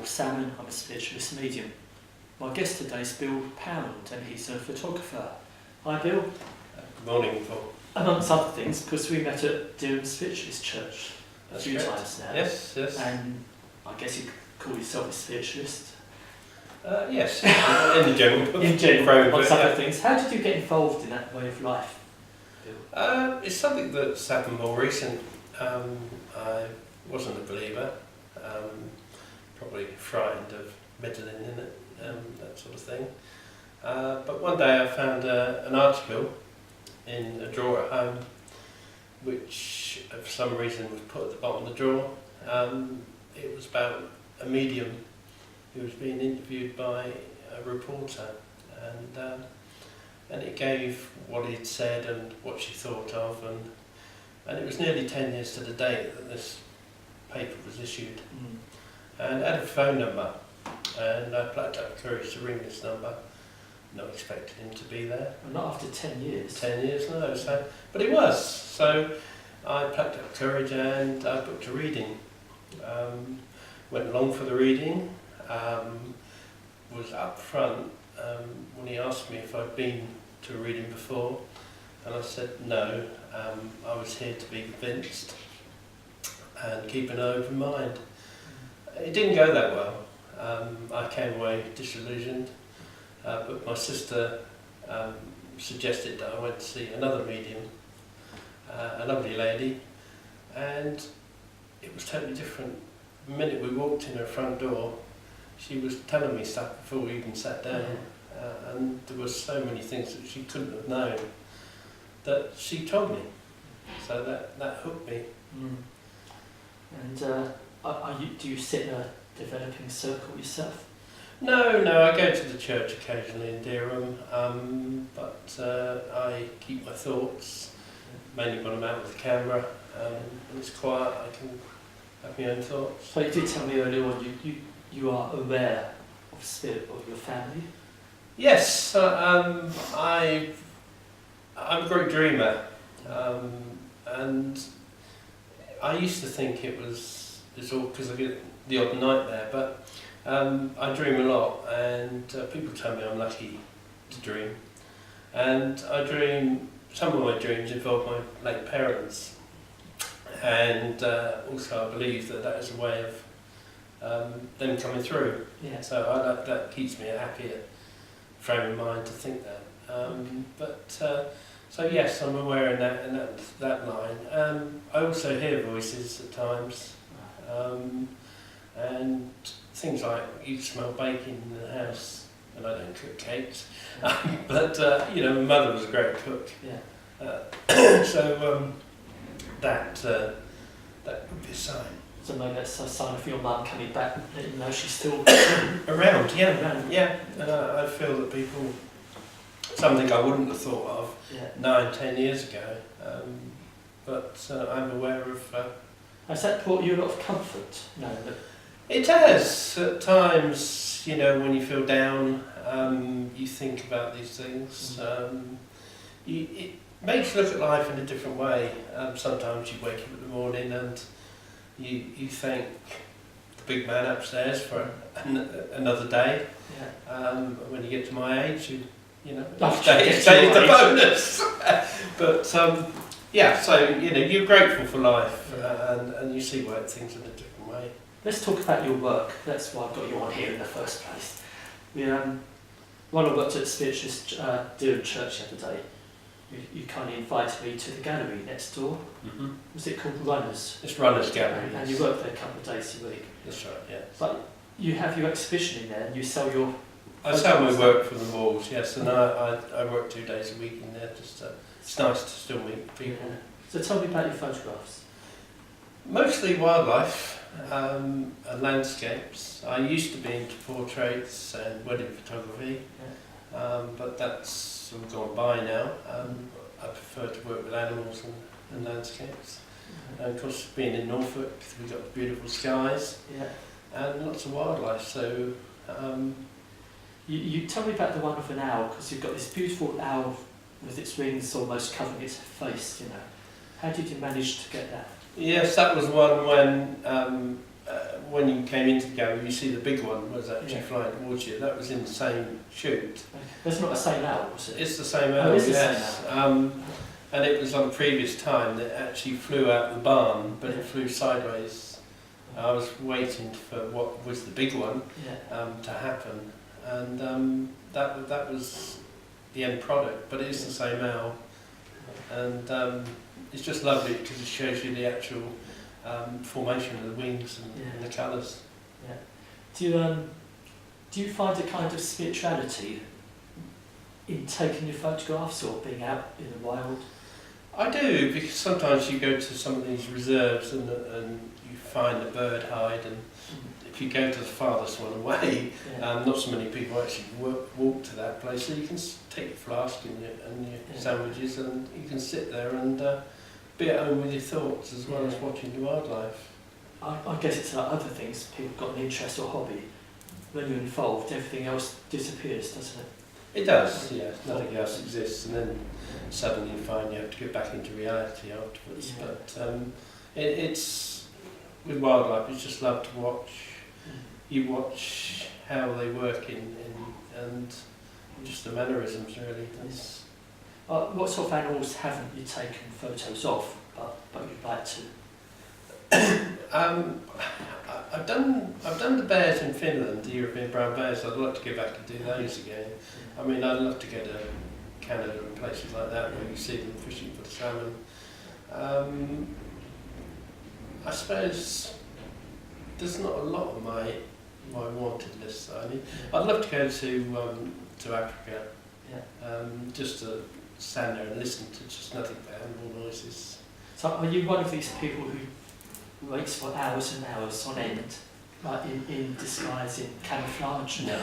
Salmon. I'm a spiritualist medium. My guest today is Bill Pound, and he's a photographer. Hi, Bill. Good morning, Paul. Amongst other things, because we met at Durham Spiritualist Church a That's few correct. times now. Yes, yes. And I guess you could call yourself a spiritualist. Yes, in the general. In general, amongst other yeah. things. How did you get involved in that way of life, Bill? It's something that's happened more recent. I wasn't a believer, probably frightened of meddling in it, that sort of thing. But one day I found an article in a drawer at home, which for some reason was put at the bottom of the drawer. It was about a medium who was being interviewed by a reporter, and it gave what he'd said and what she thought of, and it was nearly 10 years to the date that this paper was issued. And it had a phone number, and I plucked up courage to ring this number, not expecting him to be there. Well, not after 10 years. 10 years, no, so, but it was. So I plucked up courage and I booked a reading. Went along for the reading, was up front when he asked me if I'd been to a reading before, and I said no, I was here to be convinced and keep an open mind. It didn't go that well. I came away disillusioned, but my sister suggested that I went to see another medium, a lovely lady, and it was totally different. The minute we walked in her front door, she was telling me stuff before we even sat down, and there were so many things that she couldn't have known that she told me, so that hooked me. And do you sit in a developing circle yourself? No, I go to the church occasionally in Durham, but I keep my thoughts, mainly when I'm out with the camera, and it's quiet, I can have my own thoughts. So you did tell me earlier on you are aware of spirit of your family? Yes, I'm a great dreamer, and I used to think it's all because I get the odd night there, but I dream a lot, and people tell me I'm lucky to dream, and I dream. Some of my dreams involve my late parents, and also I believe that is a way of them coming through. Yeah. So that keeps me a happier frame of mind to think that. So yes, I'm aware in that line. I also hear voices at times, and things like you smell baking in the house, and I don't cook cakes, but my mother was a great cook. Yeah. So that would be a sign. So maybe that's a sign of your mum coming back, that you know she's still around. Yeah, around. Yeah. And I feel that people, something I wouldn't have thought of 9-10 years ago, but I'm aware of. Has that brought you a lot of comfort? No. It has. At times, when you feel down, you think about these things. It makes you look at life in a different way. Sometimes you wake up in the morning and you thank the big man upstairs for another day. Yeah. When you get to my age, each day is the bonus. But so you're grateful for life, and you see things in a different way. Let's talk about your work. That's why I got you on here in the first place. When I worked at the Spiritualist Durham Church the other day, you kindly invited me to the gallery next door. Mm-hmm. Was it called Runners? It's Runners Gallery. And you work there a couple of days a week. That's right, yeah. But you have your exhibition in there and you sell your... I sell my work from the walls, yes, and I work 2 days a week in there. It's nice to still meet people. Yeah. So tell me about your photographs. Mostly wildlife and landscapes. I used to be into portraits and wedding photography, but that's all gone by now. I prefer to work with animals and landscapes. And of course, being in Norfolk, we've got beautiful skies and lots of wildlife. So you tell me about the one with an owl, because you've got this beautiful owl with its wings almost covering its face. How did you manage to get that? Yes, that was one when when you came into the gallery, you see the big one was actually Yeah. flying towards you. That was in the same shoot. That's not the same owl, was it? It's the same Oh, owl, it's the yes. same And it was on a previous time that it actually flew out the barn, but Yeah. it flew sideways. I was waiting for what was the big one Yeah. to happen, and that was the end product. But it is the same owl, and it's just lovely because it shows you the actual formation of the wings and the colours. Do you find a kind of spirituality in taking your photographs or being out in the wild? I do, because sometimes you go to some of these reserves and you find a bird hide, and if you go to the farthest one away, Yeah. not so many people actually walk to that place, so you can take your flask and your Yeah. sandwiches, and you can sit there and be at home with your thoughts as well as Yeah. watching the wildlife. I guess it's like other things, people have got an interest or hobby. When you're involved, everything else disappears, doesn't it? It does, yeah. Nothing else exists, and then suddenly you find you have to get back into reality afterwards. Yeah. But it's with wildlife, it's just love to watch. You watch how they work and just the mannerisms, really. That's, What sort of animals haven't you taken photos of, but you'd like to? I've done the bears in Finland, the European brown bears. I'd like to go back and do those again. I mean, I'd love to go to Canada and places like that where you see them fishing for the salmon. I suppose there's not a lot on my wanted list. I'd love to go to Africa, just to stand there and listen to just nothing but animal noises. So are you one of these people who waits for hours and hours on end, like in disguise, in camouflage? No,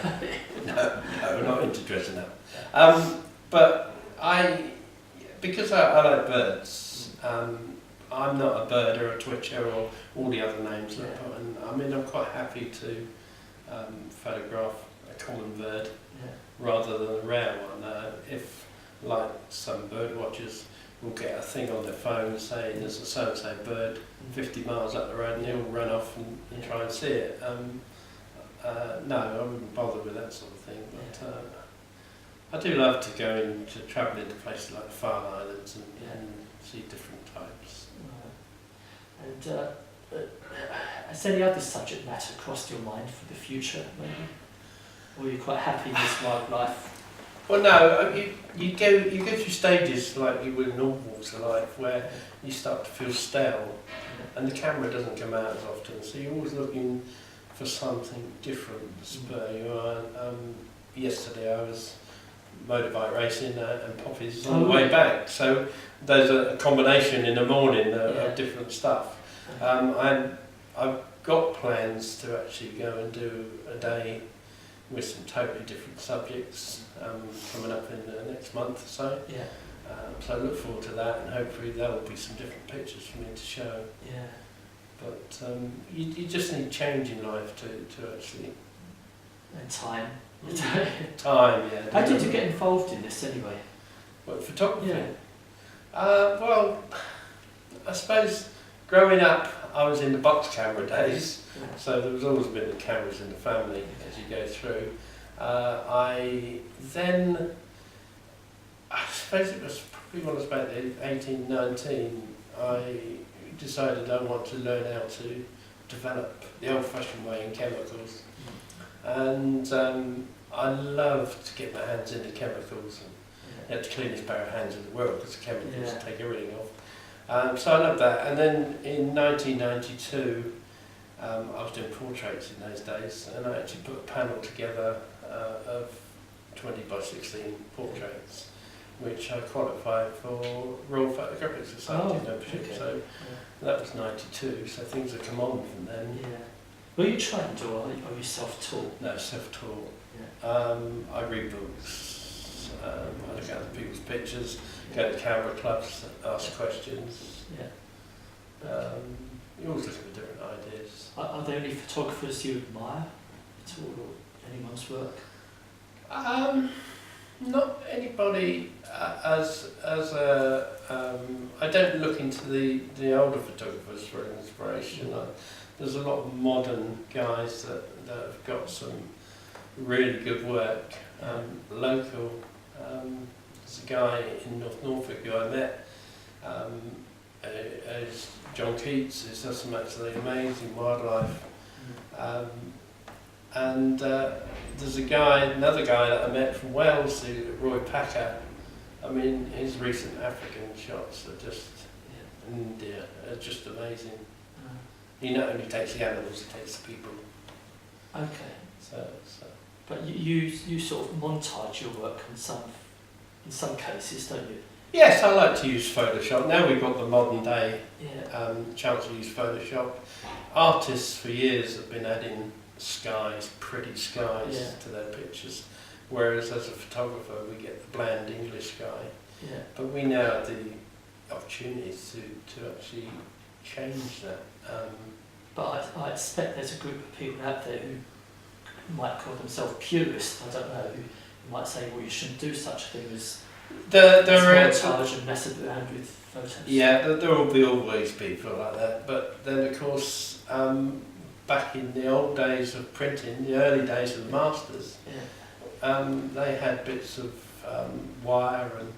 I'm not into dressing up. But because I like birds, I'm not a bird or a twitcher or all the other names that I put in. I mean, I'm quite happy to photograph a common bird rather than a rare one. If, like some bird watchers, will get a thing on their phone saying there's a so-and-so bird 50 miles up the road, and they'll run off and try and see it. No, I wouldn't bother with that sort of thing. But I do love to go to travel into places like the Farne Islands and see different types. And has any other subject matter crossed your mind for the future, maybe? Or are you quite happy with wildlife? Well, no, you go through stages like you would in all walks of life where you start to feel stale, and the camera doesn't come out as often, so you're always looking for something different to spur you on. Yesterday I was motorbike racing and poppies on the way back, so there's a combination in the morning of different stuff. I've got plans to actually go and do a day with some totally different subjects coming up in the next month or so. So I look forward to that, and hopefully there will be some different pictures for me to show. But you just need change in life to actually... And time. Time, yeah. How did you get involved in this anyway? What, photography? Well, I suppose growing up I was in the box camera days, so there was always a bit of cameras in the family as you go through. I suppose it was probably when I was about 18, 19, I decided I want to learn how to develop the old-fashioned way in chemicals. And I love to get my hands into chemicals, and you have the cleanest pair of hands in the world because the chemicals take everything off. So I love that. And then in 1992, I was doing portraits in those days, and I actually put a panel together of 20 by 16 portraits, which I qualified for Royal Photographic Society membership. So that was 92, so things have come on from then. Were you trained or are you self-taught? No, self-taught. I read books, I look at other people's pictures, go to camera clubs, ask questions. You always look for different ideas. Are there any photographers you admire at all, or anyone's work? Not anybody as a... I don't look into the older photographers for inspiration. there's a lot of modern guys that have got some really good work. Local, there's a guy in North Norfolk who I met, is John Keats, who does some absolutely amazing wildlife. And there's another guy that I met from Wales, Roy Packer. I mean, his recent African shots are just, in India, are just amazing. He not only takes the animals, he takes the people. Okay. So. But you sort of montage your work in some cases, don't you? Yes, I like to use Photoshop. Now we've got the modern day chance to use Photoshop. Artists for years have been adding skies, pretty skies to their pictures, whereas as a photographer we get the bland English sky. Yeah. But we now have the opportunities to actually change that. But I expect there's a group of people out there who might call themselves purists, I don't know, who might say, well, you shouldn't do such a thing as montage and mess around with photos. Yeah, there will be always people like that. But then, of course, back in the old days of printing, the early days of the masters, they had bits of wire and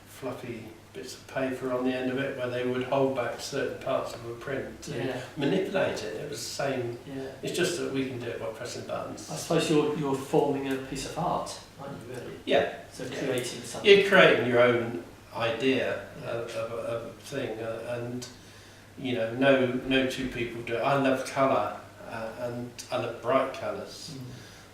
fluffy bits of paper on the end of it where they would hold back certain parts of a print to manipulate it. It was the same. Yeah. It's just that we can do it by pressing buttons. I suppose you're forming a piece of art, aren't you, really? Yeah. So creating something. You're creating your own idea of a thing, and you know, no two people do it. I love colour, and I love bright colours.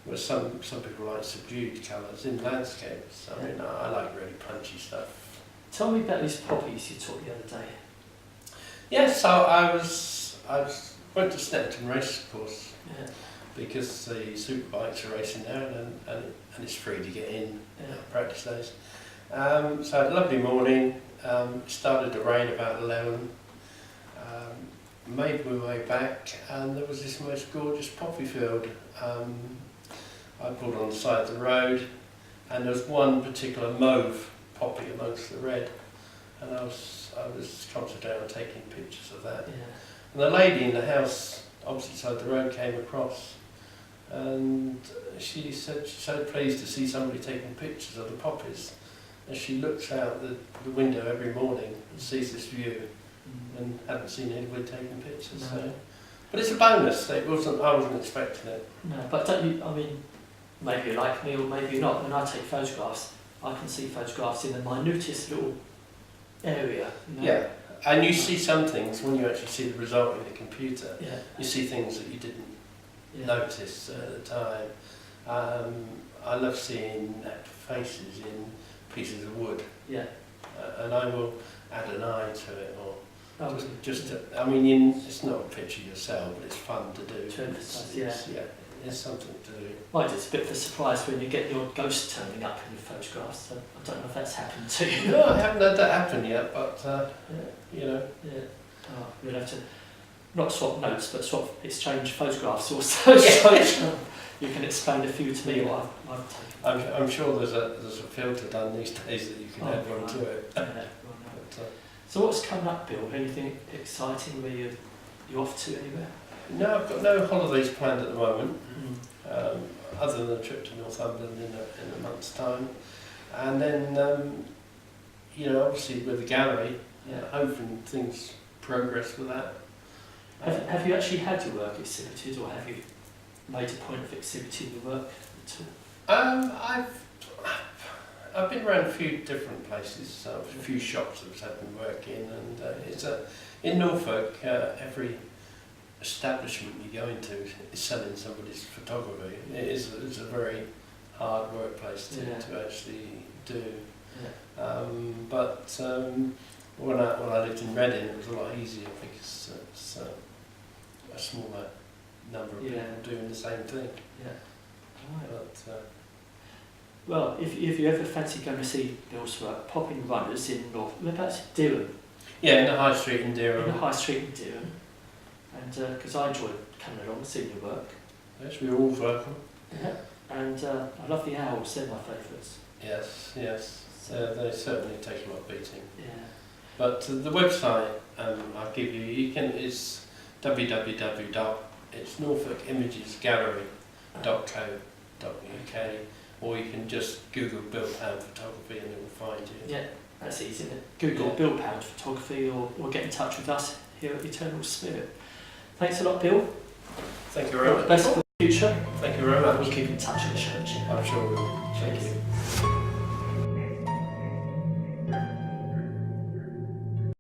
Whereas some people like subdued colours in landscapes. I mean, I like really punchy stuff. Tell me about these poppies you taught the other day. Yes, so I went to Snetterton race course because the superbikes are racing there, and it's free to get in practice days. So a lovely morning. It started to rain about 11. Made my way back, and there was this most gorgeous poppy field. I pulled on the side of the road, and there was one particular mauve poppy amongst the red, and I was concentrating on taking pictures of that. And the lady in the house opposite side of the road came across, and she said she's so pleased to see somebody taking pictures of the poppies, and she looks out the window every morning and sees this view, and hadn't seen anybody taking pictures. No. So. But it's a bonus. I wasn't expecting it. No, but don't you? I mean, maybe you like me or maybe you're not. When I take photographs, I can see photographs in the minutest little area. You know? Yeah, and you see some things when you actually see the result in the computer. Yeah. You see things that you didn't notice at the time. I love seeing faces in pieces of wood. Yeah. And I will add an eye to it, or I mean, it's not a picture yourself, but it's fun to do. It's something to do. Well, it's a bit of a surprise when you get your ghost turning up in your photographs. So I don't know if that's happened to you. No, I haven't had that happen yet, but you know. Yeah. Oh, we'll have to not swap notes, but swap exchange photographs also. So you can explain a few to me what I've taken. I'm sure there's a filter done these days that you can add one to it. So what's coming up, Bill? Anything exciting where you off to anywhere? No, I've got no holidays planned at the moment, other than a trip to Northumberland in a month's time. And then, you know, obviously with the gallery, hoping things progress with that. Have you actually had your work exhibited, or have you made a point of exhibiting your work at all? I've been around a few different places, a few shops that I've been working, and in Norfolk, every establishment you go into is selling somebody's photography. It's a very hard workplace to actually do. Yeah. But when I lived in Reading, it was a lot easier because it's a smaller number of people doing the same thing. Yeah. Right. But, well, if you ever fancy going to see Bill's work, Popping Runners in whereabouts? Dereham. Yeah, in the High Street in Dereham. In the High Street in Dereham. And because I enjoy coming along and seeing your work. Yes, we're all welcome. Yeah. And I love the owls, they're my favourites. Yes. So they certainly take a lot of beating. Yeah. But the website I'll give you, it's www.itsnorfolkimagesgallery.co.uk, or you can just Google Bill Pound Photography and it will find you. Yeah, that's easy, isn't it? Google Bill Pound Photography, or get in touch with us here at Eternal Spirit. Thanks a lot, Bill. Thank you very much. Best for the future. Thank you very We'll much. keep in touch with the church. I'm sure we will. Thank you.